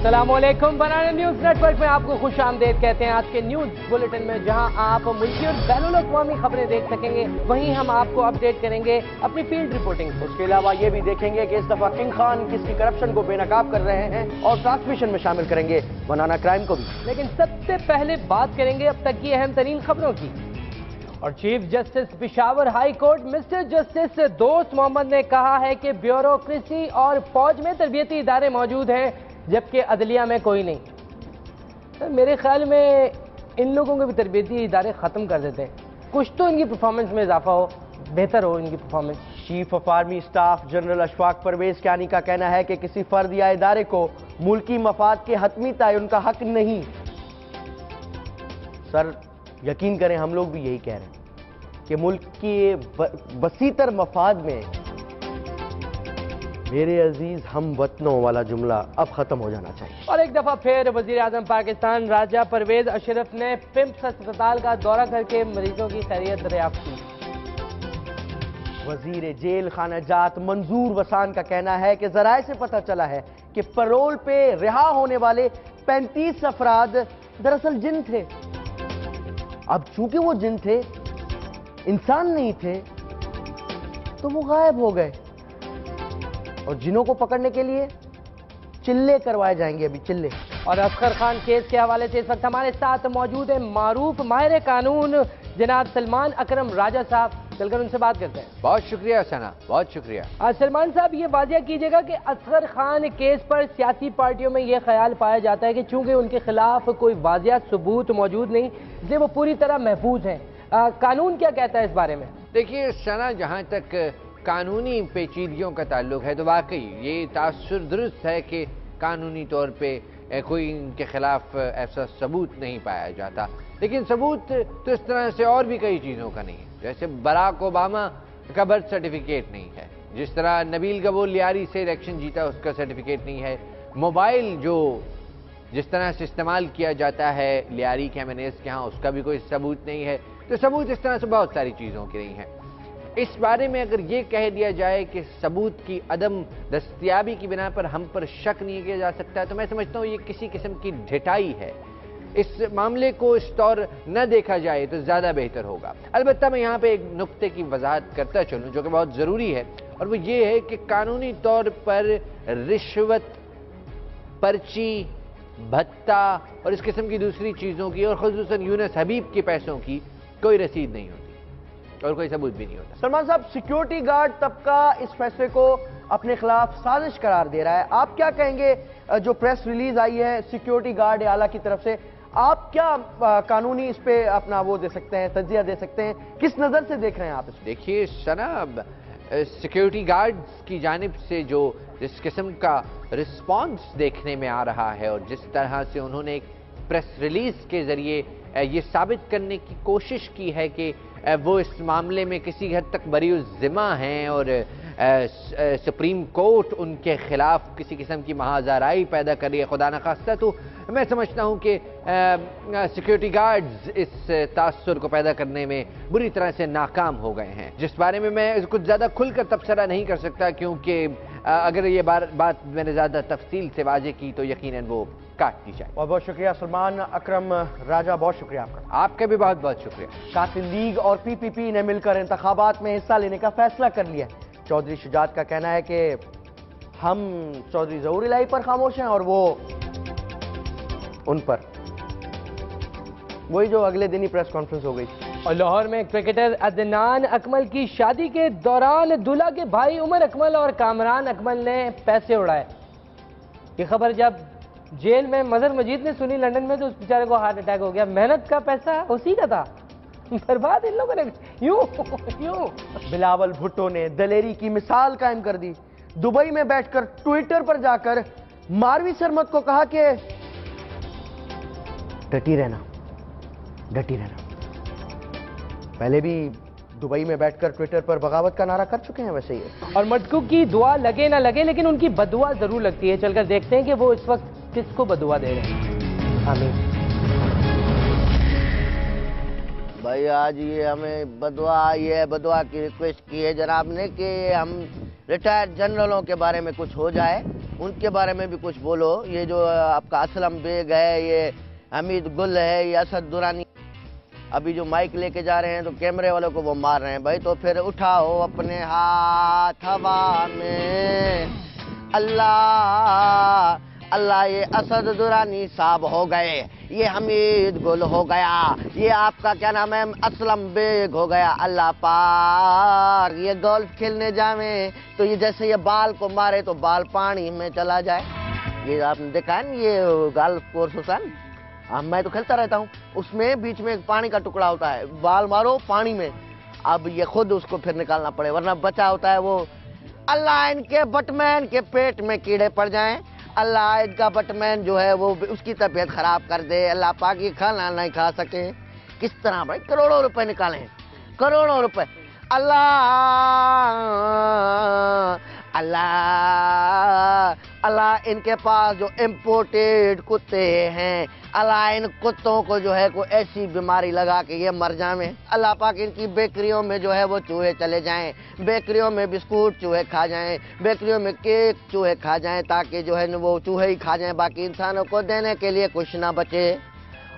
अस्सलाम वालेकुम। बनाना news network में आपको खुश आमदेद कहते हैं। आज के न्यूज बुलेटिन में जहां आप मुल्की और बैनुल अक़वामी खबरें देख सकेंगे, वहीं हम आपको अपडेट करेंगे अपनी फील्ड रिपोर्टिंग। उसके अलावा ये भी देखेंगे कि इस दफा किंग खान किसकी करप्शन को बेनकाब कर रहे हैं और ट्रांसमिशन में शामिल करेंगे बनाना क्राइम को भी। लेकिन सबसे पहले बात करेंगे अब तक की अहम तरीन खबरों की। और chief justice Peshawar high court mister justice दोस्त मोहम्मद ने कहा है कि ब्यूरोक्रेसी और फौज में तरबियती इदारे मौजूद हैं, जबकि अदलिया में कोई नहीं। तो मेरे ख्याल में इन लोगों के भी तरबियती इदारे ख़त्म कर देते हैं, कुछ तो इनकी परफॉर्मेंस में इजाफा हो, बेहतर हो इनकी performance. Chief of army staff general Ashfaq Parvez Kayani का कहना है कि किसी फर्द या इदारे को मुल्की मफाद के हतमी तयन का हक नहीं। सर यकीन करें, हम लोग भी यही कह रहे हैं कि मुल्क की वसीतर मफाद में मेरे अजीज हम वतनों वाला जुमला अब खत्म हो जाना चाहिए। और एक दफा फिर वजीर आजम पाकिस्तान राजा परवेज अशरफ ने पिम्स अस्पताल का दौरा करके मरीजों की खैरियत दरियाफ्त की। वजीर जेल खाना जात मंजूर वसान का कहना है कि जराए से पता चला है कि परोल पे रिहा होने वाले 35 अफराद दरअसल जिन थे। अब चूंकि वो जिन थे, इंसान नहीं थे, तो वो गायब हो गए और जिनों को पकड़ने के लिए चिल्ले करवाए जाएंगे, अभी चिल्ले। और असगर खान केस के हवाले से इस वक्त हमारे साथ मौजूद है मारूफ माहिर कानून जनाब सलमान अकरम राजा साहब। चलकर उनसे बात करते हैं। बहुत शुक्रिया सना, बहुत शुक्रिया। सलमान साहब, ये वाजिया कीजिएगा कि असगर खान केस पर सियासी पार्टियों में ये ख्याल पाया जाता है कि चूंकि उनके खिलाफ कोई वाजिया सबूत मौजूद नहीं, इसलिए वो पूरी तरह महफूज हैं। कानून क्या कहता है इस बारे में? देखिए सना, जहाँ तक कानूनी पेचीदगियों का ताल्लुक है तो वाकई ये तासुर दुरुस्त है कि कानूनी तौर पे कोई इनके खिलाफ ऐसा सबूत नहीं पाया जाता, लेकिन सबूत तो इस तरह से और भी कई चीज़ों का नहीं है। जैसे बराक ओबामा का बर्थ सर्टिफिकेट नहीं है, जिस तरह नबील गबूल लियारी से इलेक्शन जीता उसका सर्टिफिकेट नहीं है, मोबाइल जो जिस तरह से इस्तेमाल किया जाता है लियारी के एमएनएस के यहाँ उसका भी कोई सबूत नहीं है। तो सबूत इस तरह से बहुत सारी चीज़ों की नहीं है। इस बारे में अगर ये कह दिया जाए कि सबूत की अदम दस्तयाबी की बिना पर हम पर शक नहीं किया जा सकता, तो मैं समझता हूँ ये किसी किस्म की ढिठाई है। इस मामले को इस तौर न देखा जाए तो ज़्यादा बेहतर होगा। अलबत्ता मैं यहाँ पे एक नुक्ते की वजाहत करता चलूँ जो कि बहुत ज़रूरी है, और वो ये है कि कानूनी तौर पर रिश्वत, पर्ची, भत्ता और इस किस्म की दूसरी चीज़ों की, और ख़ुसूसन यूनुस हबीब के पैसों की कोई रसीद नहीं होती और कोई सबूत भी नहीं होता। सलमान साहब, सिक्योरिटी गार्ड तबका इस फैसले को अपने खिलाफ साजिश करार दे रहा है। आप क्या कहेंगे? जो प्रेस रिलीज आई है सिक्योरिटी गार्ड आला की तरफ से, आप क्या कानूनी इस पे अपना वो दे सकते हैं, तज्जिया दे सकते हैं? किस नज़र से देख रहे हैं आप इसको? देखिए सना, सिक्योरिटी गार्ड्स की जानिब से जो जिस किस्म का रिस्पांस देखने में आ रहा है और जिस तरह से उन्होंने एक प्रेस रिलीज के जरिए ये साबित करने की कोशिश की है कि वो इस मामले में किसी हद तक बरी ज़िम्मा हैं और सुप्रीम कोर्ट उनके खिलाफ किसी किस्म की महाज़ाराई पैदा कर रही है खुदा न खास्ता, तो मैं समझता हूँ कि सिक्योरिटी गार्ड्स इस तासुर को पैदा करने में बुरी तरह से नाकाम हो गए हैं, जिस बारे में मैं कुछ ज़्यादा खुलकर तबसरा नहीं कर सकता, क्योंकि अगर ये बात मैंने ज़्यादा तफसील से वाज़ेह की तो यकीनन वो काट दी जाए। बहुत बहुत शुक्रिया सलमान अकरम राजा, बहुत शुक्रिया आपका। आपका भी बहुत बहुत शुक्रिया। कातिल लीग और पीपीपी ने मिलकर इंतखाबात में हिस्सा लेने का फैसला कर लिया। चौधरी शुजात का कहना है कि हम चौधरी ज़हूर इलाही पर खामोश हैं और वो उन पर। वही जो अगले दिन ही प्रेस कॉन्फ्रेंस हो गई। और लाहौर में क्रिकेटर अदनान अकमल की शादी के दौरान दूल्हा के भाई उमर अकमल और कामरान अकमल ने पैसे उड़ाए। ये खबर जब जेल में मजहर मजीद ने सुनी लंदन में, तो उस बेचारे को हार्ट अटैक हो गया। मेहनत का पैसा उसी का था, बर्बाद इन लोगों ने यूं। बिलावल भुट्टो ने दलेरी की मिसाल कायम कर दी। दुबई में बैठकर ट्विटर पर जाकर मारवी सरमत को कहा कि डटी रहना, डटी रहना। पहले भी दुबई में बैठकर ट्विटर पर बगावत का नारा कर चुके हैं वैसे ही। और मटकू की दुआ लगे ना लगे, लेकिन उनकी बदुआ जरूर लगती है। चलकर देखते हैं कि वो इस वक्त किसको बदुआ दे रहे हैं। आमीन। भाई आज ये हमें बदुआ की रिक्वेस्ट की है जनाब ने कि हम रिटायर्ड जनरलों के बारे में कुछ हो जाए। ان کے بارے میں بھی کچھ بولو. یہ جو آپ کا اسلم بیگ ہے, یہ حمید گل ہے, یہ اسد درانی, ابھی جو مائک لے کے جا رہے ہیں تو کیمرے والوں کو وہ مار رہے ہیں بھائی. تو پھر اٹھاؤ اپنے ہاتھ ہوا میں, اللہ اللہ, یہ اسد درانی صاحب ہو گئے, یہ حمید گل ہو گیا, یہ آپ کا کیا نام ہے اسلم بیگ ہو گیا. اللہ پاک, یہ گولف کھیلنے جاویں تو یہ جیسے یہ بال کو مارے تو بال پانی میں چلا جائے. یہ آپ نے دیکھا ہے نا, یہ گولف کورس ہوتا ہے نا, میں تو کھیلتا رہتا ہوں, اس میں بیچ میں ایک پانی کا ٹکڑا ہوتا ہے, بال مارو پانی میں, اب یہ خود اس کو پھر نکالنا پڑے ورنہ بچا ہوتا ہے وہ. اللہ ان کے بٹمین کے پیٹ میں کیڑے پڑ جائیں, اللہ ان کا بٹمین جو ہے وہ اس کی طبیعت خراب کر دے, اللہ پاک یہ کھانا نہیں کھا سکے. کس طرح بھائی کروڑوں روپے نکالیں, کروڑوں روپے. اللہ اللہ اللہ, ان کے پاس جو امپورٹیڈ کتے ہیں, اللہ ان کتوں کو جو ہے کوئی ایسی بیماری لگا کے یہ مر جائیں. اللہ پاک ان کی بیکریوں میں جو ہے وہ چوہے چلے جائیں, بیکریوں میں بسکوٹ چوہے کھا جائیں, بیکریوں میں کیک چوہے کھا جائیں, تاکہ جو ہے وہ چوہے ہی کھا جائیں, باقی انسانوں کو دینے کے لیے کچھ نہ بچے.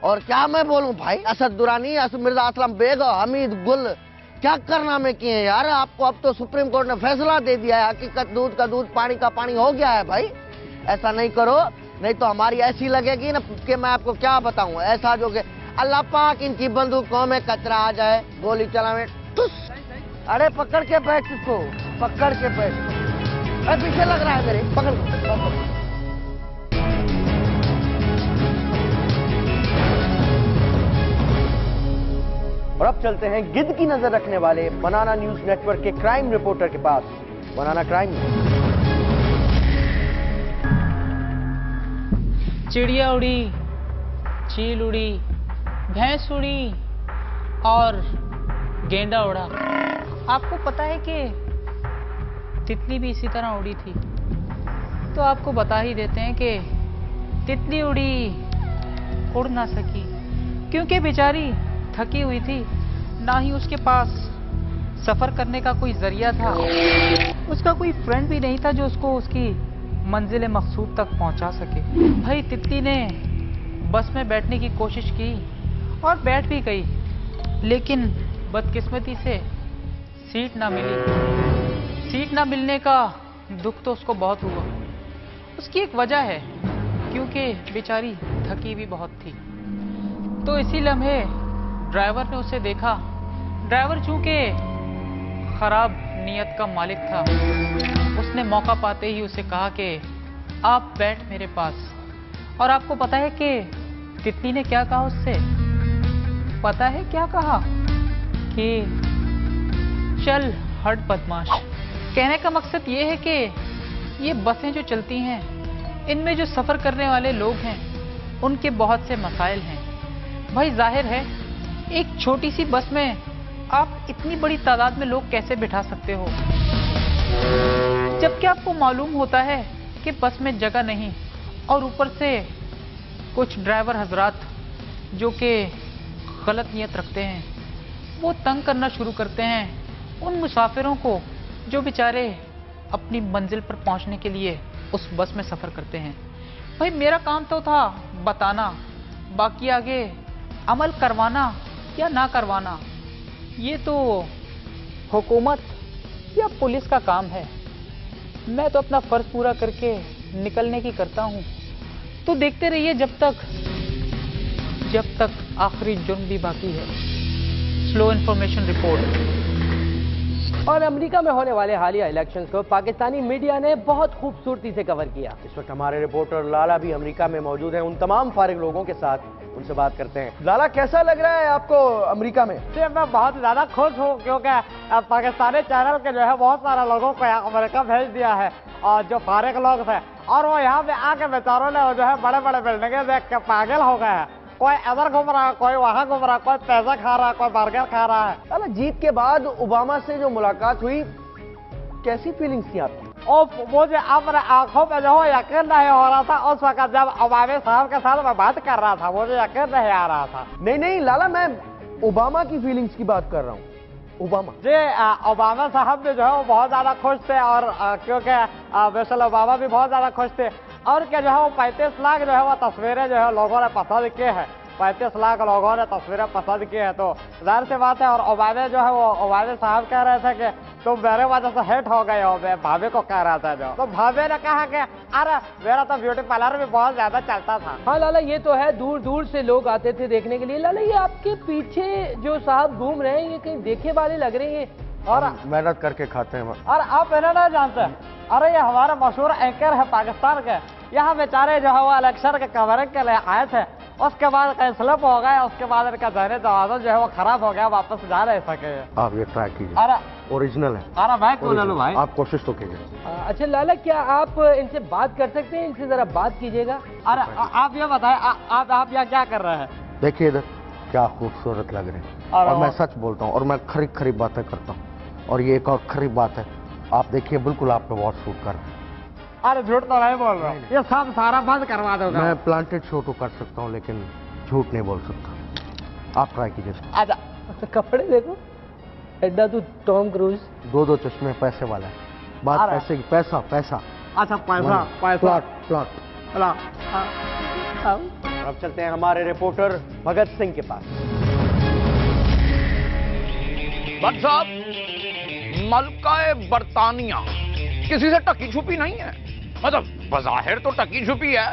اور کیا میں بولوں بھائی, اسد درانی, مرزا اسلم بیگ, حمید گل, کیا کرنا میں کیے ہیں یار. آپ کو اب تو سپریم کورٹ نے فیصلہ دے دیا ہے, حقیقت دودھ کا دودھ پانی کا پانی ہو گیا ہے بھائی. ایسا نہیں کرو, نہیں تو ہماری ایسی لگے گی نا کہ میں آپ کو کیا بتاؤں, ایسا جو کہ اللہ پاک ان کی بندوقوں میں کچرا آ جائے, گولی چلاویں ٹس. ارے پکڑ کے بیٹھ اس کو, پکڑ کے بیٹھ, ارے پیچھے لگ رہا ہے میرے, پکڑ کو. اور اب چلتے ہیں گدھ کی نظر رکھنے والے بنانا نیوز نیٹ ورک کے کرائم رپورٹر کے پاس. بنانا کرائم. چڑیا اڑی, چیل اڑی, بھینس اڑی اور گینڈا اڑا. آپ کو پتا ہے کہ تتلی بھی اسی طرح اڑی تھی, تو آپ کو بتا ہی دیتے ہیں کہ تتلی اڑی, اڑ نہ سکی کیونکہ بیچاری تھکی ہوئی تھی, نہ ہی اس کے پاس سفر کرنے کا کوئی ذریعہ تھا, اس کا کوئی فرینڈ بھی نہیں تھا جو اس کو اس کی منزل مقصود تک پہنچا سکے. بھائی تتلی نے بس میں بیٹھنے کی کوشش کی اور بیٹھ بھی گئی, لیکن بدقسمتی سے سیٹ نہ ملی. سیٹ نہ ملنے کا دکھ تو اس کو بہت ہوا. اس کی ایک وجہ ہے, کیونکہ بیچاری تھکی بھی بہت تھی. تو اسی لمحے ڈرائیور نے اسے دیکھا. ڈرائیور چونکہ خراب نیت کا مالک تھا, اس نے موقع پاتے ہی اسے کہا کہ آپ بیٹھ میرے پاس. اور آپ کو پتا ہے کہ تتلی نے کیا کہا اس سے؟ پتا ہے کیا کہا؟ کہ چل ہٹ بدماش. کہنے کا مقصد یہ ہے کہ یہ بسیں جو چلتی ہیں, ان میں جو سفر کرنے والے لوگ ہیں, ان کے بہت سے مسائل ہیں. بھائی ظاہر ہے ایک چھوٹی سی بس میں آپ اتنی بڑی تعداد میں لوگ کیسے بٹھا سکتے ہو, جبکہ آپ کو معلوم ہوتا ہے کہ بس میں جگہ نہیں, اور اوپر سے کچھ ڈرائیور حضرات جو کہ غلط نیت رکھتے ہیں, وہ تنگ کرنا شروع کرتے ہیں ان مسافروں کو جو بیچارے اپنی منزل پر پہنچنے کے لیے اس بس میں سفر کرتے ہیں. بھائی میرا کام تو تھا بتانا, باقی آگے عمل کروانا یا نہ کروانا یہ تو حکومت یا پولیس کا کام ہے. میں تو اپنا فرض پورا کر کے نکلنے کی کرتا ہوں. تو دیکھتے رہیے جب تک آخری جرم بھی باقی ہے. سلو انفارمیشن رپورٹ. اور امریکہ میں ہونے والے حالیہ الیکشنز کو پاکستانی میڈیا نے بہت خوبصورتی سے کور کیا. اس وقت ہمارے رپورٹر لالا بھی امریکہ میں موجود ہیں, ان تمام فارغ لوگوں کے ساتھ ان سے بات کرتے ہیں. لالا کیسا لگ رہا ہے آپ کو امریکہ میں؟ جی میں بہت زیادہ خوش ہوں, کیونکہ پاکستانی چینل کے جو ہے بہت سارے لوگوں کو امریکہ بھیج دیا ہے, اور جو فارغ لوگ تھے, اور وہ یہاں پہ آ کے بیچاروں نے جو ہے بڑے بڑے بلڈنگیں دیکھ کے پاگل ہو گئے ہیں. کوئی ادھر گھوم رہا ہے, کوئی وہاں گھوم رہا ہے, کوئی پیزا کھا رہا ہے, کوئی برگر کھا رہا ہے. لالا جیت کے بعد اوباما سے جو ملاقات ہوئی, کیسی فیلنگز تھی آپ کی؟ مجھے اپنے آنکھوں پہ جو یقین نہیں ہو رہا تھا اس وقت جب اوباما صاحب کے ساتھ میں بات کر رہا تھا, مجھے یقین نہیں آ رہا تھا. نہیں لالا, میں اوباما کی فیلنگز کی بات کر رہا ہوں. ओबामा। जी ओबामा साहब भी जो है वो बहुत ज्यादा खुश थे, और क्योंकि मिशेल ओबामा भी बहुत ज्यादा खुश थे, और क्या जो है वो 35 लाख जो है वो तस्वीरें जो है लोगों ने पसंद की है। 35 लाख लोगों ने तस्वीरें पसंद की है, तो जाहिर सी बात है। और ओबामा जो है वो ओबामा साहब कह रहे थे कि तुम मेरे वजह से हेट हो गए हो, मैं भाभी को कह रहा था जो, तो भाभी ने कहा कि अरे मेरा तो ब्यूटी पार्लर भी बहुत ज्यादा चलता था। हाँ लाला, ये तो है, दूर दूर से लोग आते थे देखने के लिए। लाला, ये आपके पीछे जो साहब घूम रहे हैं, ये कहीं देखे वाले लग रहे हैं। और मेहनत करके खाते हैं। और आप इन्हें नहीं जानते, अरे ये हमारे मशहूर एंकर है पाकिस्तान के, यहाँ बेचारे जो है वो इलेक्शन के कवरेज के लिए आए थे, उसके बाद कहीं स्लिप हो गए, उसके बाद इनका जहनी तवाज़ुन जो है वो खराब हो गया, वापस जा नहीं सके। आप ये ट्राई कीजिए, अरे ओरिजिनल है। अरे मैं क्यों ले लूं भाई? आप कोशिश तो कीजिए। अच्छा लाला, क्या आप इनसे बात कर सकते हैं? इनसे जरा बात कीजिएगा। अरे आप ये बताएं, आप यहाँ क्या कर रहे हैं? देखिए इधर क्या खूबसूरत लग रहे हैं, और मैं सच बोलता हूँ, और मैं खरी खरी बातें करता हूँ। और ये एक और खरी बात है, आप देखिए बिल्कुल आप पे बहुत सूट कर रहे हैं। अरे झूठ तो नहीं बोल रहा, ये सब सारा बंद करवा दोगे? मैं प्लांटेड शो तो कर सकता हूँ, लेकिन झूठ नहीं बोल सकता। आप ट्राई कीजिए। अच्छा कपड़े देखो, एड्डा तू टॉम क्रूज। 2 चश्मे पैसे वाला है, बात पैसे की। पैसा पैसा। अच्छा पैसा प्लॉट प्लॉट। हाँ। अब चलते हैं हमारे रिपोर्टर भगत सिंह के पास। भट्ट साहब, मलकाए बरतानिया किसी से टकी छुपी नहीं है। मतलब बज़ाहिर तो टकी छुपी है,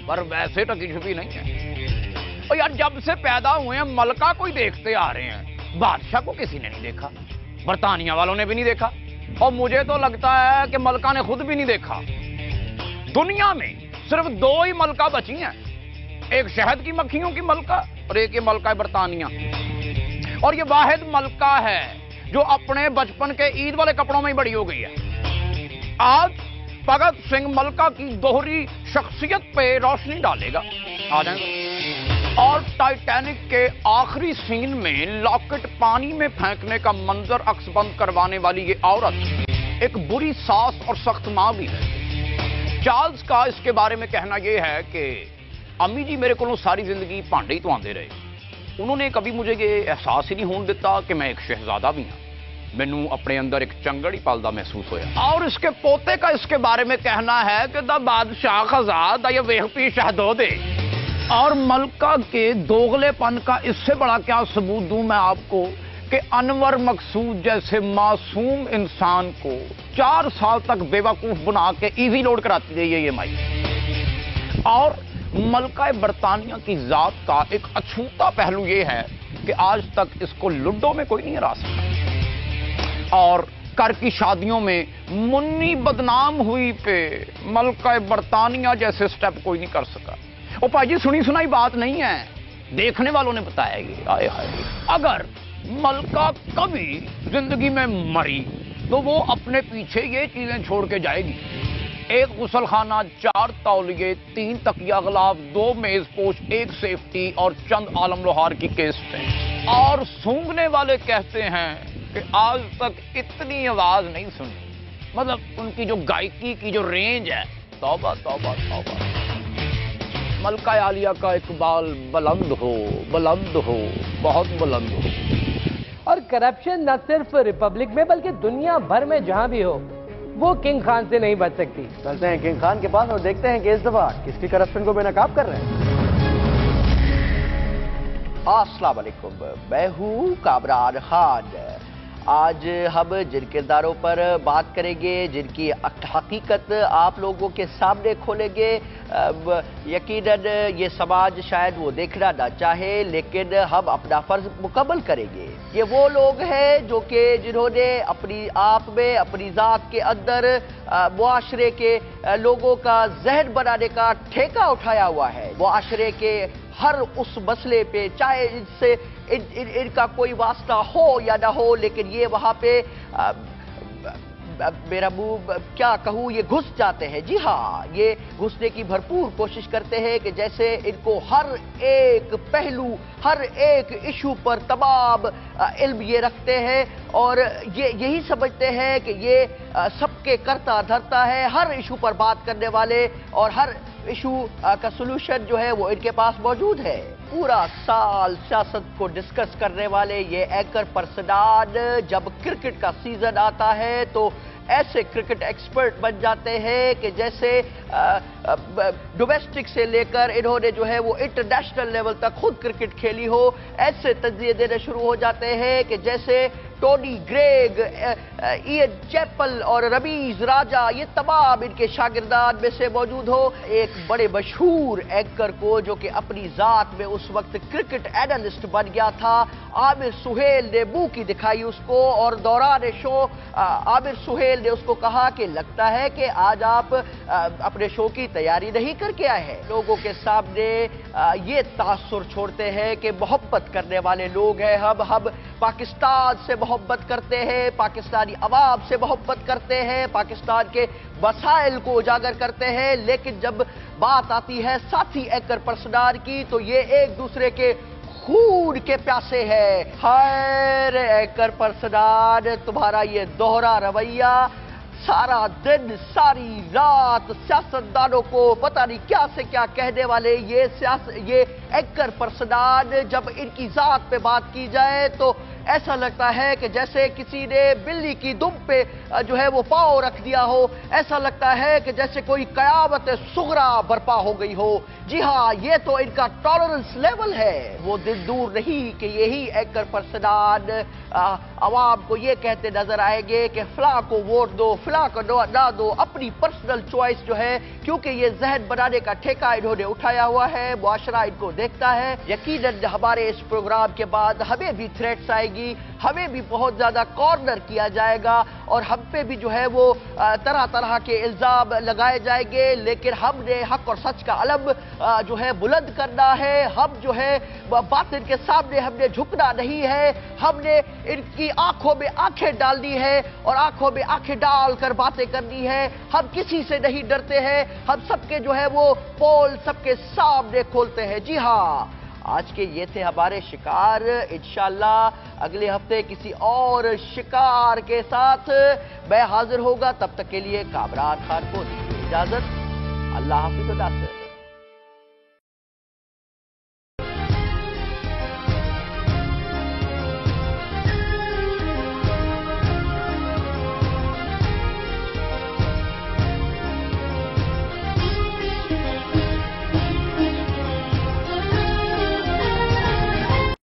पर वैसे टकी छुपी नहीं है। और यार जब से पैदा हुए हैं मलका कोई देखते आ रहे हैं, बादशाह को किसी ने नहीं देखा, बरतानिया वालों ने भी नहीं देखा, और मुझे तो लगता है कि मलका ने खुद भी नहीं देखा। दुनिया में सिर्फ 2 ही मलका बची हैं, एक शहद की मक्खियों की मलका और एक ये मलका बरतानिया। और ये वाहिद मलका है जो अपने बचपन के ईद वाले कपड़ों में ही बड़ी हो गई है। आज भगत सिंह मलका की दोहरी शख्सियत पे रोशनी डालेगा। आ जाएगा। और टाइटैनिक के आखिरी सीन में लॉकेट पानी में फेंकने का मंजर अक्सबंद करवाने वाली ये औरत एक बुरी सास और सख्त मां भी है। चार्ल्स का इसके बारे में कहना यह है कि अम्मी जी मेरे को सारी जिंदगी भांडे ही तो आंदे रहे, उन्होंने कभी मुझे ये एहसास ही नहीं होने दिता कि मैं एक शहजादा भी हाँ। मैनू अपने अंदर एक चंगड़ ही पलदा महसूस होया। और इसके पोते का इसके बारे में कहना है कि द बादशाह खजा द ये वेहपी शहदोदे। और मलका के दोगलेपन का इससे बड़ा क्या सबूत दूं मैं आपको कि अनवर मकसूद जैसे मासूम इंसान को 4 साल तक बेवकूफ बना के इजी लोड कराती रही है ये माई। और मलका बरतानिया की जात का एक अछूता पहलू ये है कि आज तक इसको लुड्डो में कोई नहीं हरा सका। और कर की शादियों में मुन्नी बदनाम हुई पे मलका बरतानिया जैसे स्टेप कोई नहीं कर सका। ओ भाई जी सुनी सुनाई बात नहीं है, देखने वालों ने बताया ये। आए हाय, अगर मलका कभी जिंदगी में मरी तो वो अपने पीछे ये चीजें छोड़ के जाएगी। एक गुसलखाना, 4 तौलिए, 3 तकिया गलाफ, 2 मेज पोश, 1 सेफ्टी और चंद आलम लोहार की केस्ट है। और सूंघने वाले कहते हैं कि आज तक इतनी आवाज नहीं सुनी। मतलब उनकी जो गायकी की जो रेंज है, तौबा तौबा तौबा। मलका आलिया का इकबाल बुलंद हो, बुलंद हो, बहुत बुलंद हो। और करप्शन न सिर्फ रिपब्लिक में बल्कि दुनिया भर में जहां भी हो, वो किंग खान से नहीं बच सकती। चलते हैं किंग खान के पास और देखते हैं कि इस दफा किसकी करप्शन को बेनकाब कर रहे हैं। अस्सलाम वालेकुम, मैं हूं कामरान खान। आज हम जिन किरदारों पर बात करेंगे, जिनकी हकीकत आप लोगों के सामने खोलेंगे, यकीनन ये समाज शायद वो देखना ना चाहे, लेकिन हम अपना फर्ज मुकम्मल करेंगे। ये वो लोग हैं जो कि जिन्होंने अपनी आप में, अपनी ज़ात के अंदर मुआशरे के लोगों का जहन बनाने का ठेका उठाया हुआ है। मुआशरे के हर उस मसले पे, चाहे इनसे इनका कोई वास्ता हो या ना हो, लेकिन ये वहाँ पे मेरा मुंह क्या कहूँ, ये घुस जाते हैं। जी हाँ, ये घुसने की भरपूर कोशिश करते हैं कि जैसे इनको हर एक पहलू, हर एक इशू पर तमाम इल्म ये रखते हैं और ये यही समझते हैं कि ये सब के करता धरता है, हर इशू पर बात करने वाले और हर इशू का सोल्यूशन जो है वो इनके पास मौजूद है। पूरा साल सियासत को डिस्कस करने वाले ये एंकर पर्सनान जब क्रिकेट का सीजन आता है तो ऐसे क्रिकेट एक्सपर्ट बन जाते हैं कि जैसे डोमेस्टिक से लेकर इन्होंने जो है वो इंटरनेशनल लेवल तक खुद क्रिकेट खेली हो, ऐसे तज्जिए देने शुरू हो जाते हैं कि जैसे टोनी ग्रेग, इयन चैपल और रमीज राजा ये तमाम इनके शागिर्दान में से मौजूद हो। एक बड़े मशहूर एंकर को जो कि अपनी जात में उस वक्त क्रिकेट एनालिस्ट बन गया था, आमिर सुहेल ने मुंह की दिखाई उसको और दौरान शो आमिर सुहेल ने उसको कहा कि लगता है कि आज आप अपने शो की तैयारी नहीं करके आए हैं। लोगों के सामने ये तासुर छोड़ते हैं कि मोहब्बत करने वाले लोग हैं हम पाकिस्तान से मोहब्बत करते हैं, पाकिस्तानी अवाम से मोहब्बत करते हैं, पाकिस्तान के मसाइल को उजागर करते हैं, लेकिन जब बात आती है साथी एंकर पर्सनान की तो ये एक दूसरे के खून के प्यासे हैं। हाय एंकर पर्सनान, तुम्हारा ये दोहरा रवैया सारा दिन सारी रात सियासतदानों को पता नहीं क्या से क्या कहने वाले ये एंकर पर्सनान जब इनकी जात पे बात की जाए तो ऐसा लगता है कि जैसे किसी ने बिल्ली की दुम पे जो है वो पांव रख दिया हो, ऐसा लगता है कि जैसे कोई कयामत सुगरा बर्पा हो गई हो। जी हाँ, ये तो इनका टॉलरेंस लेवल है। वो दिन दूर नहीं कि यही एंकर पर्सनान आवाम को ये कहते नजर आएंगे कि फला को वोट दो, फला को ना दो, अपनी पर्सनल चॉइस जो है, क्योंकि ये जहन बनाने का ठेका इन्होंने उठाया हुआ है, मुआशरा इनको देखता है। यकीनन हमारे इस प्रोग्राम के बाद हमें भी थ्रेट्स आएगी, हमें भी बहुत ज्यादा कॉर्नर किया जाएगा और हम पे भी जो है वो तरह तरह के इल्जाम लगाए जाएंगे, लेकिन हमने हक और सच का अलम जो है बुलंद करना है। हम जो है बातिल के सामने हमने झुकना नहीं है, हमने इनकी आंखों में आंखें डालनी है और आंखों में आंखें डालकर बातें करनी है। हम किसी से नहीं डरते हैं, हम सबके जो है वो पोल सबके सामने खोलते हैं। जी हाँ, आज के ये थे हमारे शिकार। इंशाल्लाह अगले हफ्ते किसी और शिकार के साथ मैं हाजिर होगा। तब तक के लिए कामरान खान को दीजिए इजाजत। अल्लाह हाफिज़।